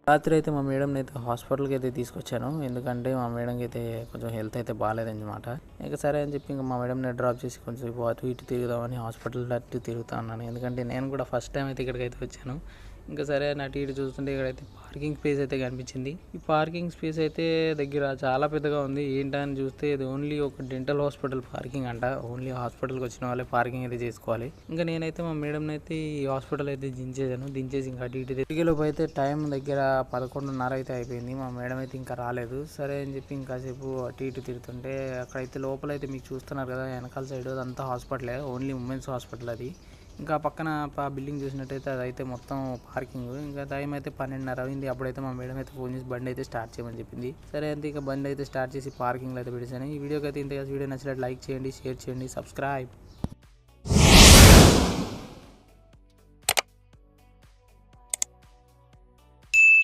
రాత్రి అయితే మా మేడంని అయితే హాస్పిటల్కి అయితే తీసుకొచ్చాను. ఎందుకంటే మా మేడంకి అయితే కొంచెం హెల్త్ అయితే బాగాలేదన్నమాట. ఇక సరే అని చెప్పి ఇంకా మా మేడంని డ్రాప్ చేసి కొంచెం అటు ఇటు తిరుగుదామని హాస్పిటల్ అటు తిరుగుతా ఉన్నాను. ఎందుకంటే నేను కూడా ఫస్ట్ టైం అయితే ఇక్కడికైతే వచ్చాను. ఇంకా సరే అని అటు ఇటు చూస్తుంటే ఇక్కడైతే పార్కింగ్ స్పేస్ అయితే కనిపించింది. ఈ పార్కింగ్ స్పేస్ అయితే దగ్గర చాలా పెద్దగా ఉంది. ఏంటని చూస్తే ఇది ఓన్లీ ఒక డెంటల్ హాస్పిటల్ పార్కింగ్ అంట. ఓన్లీ హాస్పిటల్కి వచ్చిన వాళ్ళే పార్కింగ్ అయితే చేసుకోవాలి. ఇంకా నేనైతే మా మేడం అయితే ఈ హాస్పిటల్ అయితే దించేసి ఇంకా అటు ఇటు తిరిగేలోపు అయితే టైం దగ్గర 11:30 అయితే అయిపోయింది. మా మేడం అయితే ఇంకా రాలేదు. సరే అని చెప్పి ఇంకాసేపు అటు ఇటు తిరుగుతుంటే అక్కడైతే లోపలైతే మీకు చూస్తున్నారు కదా, వెనకాల సైడ్ అదంతా హాస్పిటలే, ఓన్లీ ఉమెన్స్ హాస్పిటల్ అది. ఇంకా పక్కన బిల్డింగ్ చూసినట్టయితే అదైతే మొత్తం పార్కింగ్. ఇంకా టైం అయితే 12:30 అయింది. అప్పుడైతే మా మేడం అయితే ఫోన్ చేసి బండి అయితే స్టార్ట్ చేయమని చెప్పింది. సరే అంతే ఇక బండి అయితే స్టార్ట్ చేసి పార్కింగ్లో అయితే పెట్టేసాను. ఈ వీడియోకి అయితే ఇంత వీడియో నచ్చినట్టు లైక్ చేయండి, షేర్ చేయండి, సబ్స్క్రైబ్.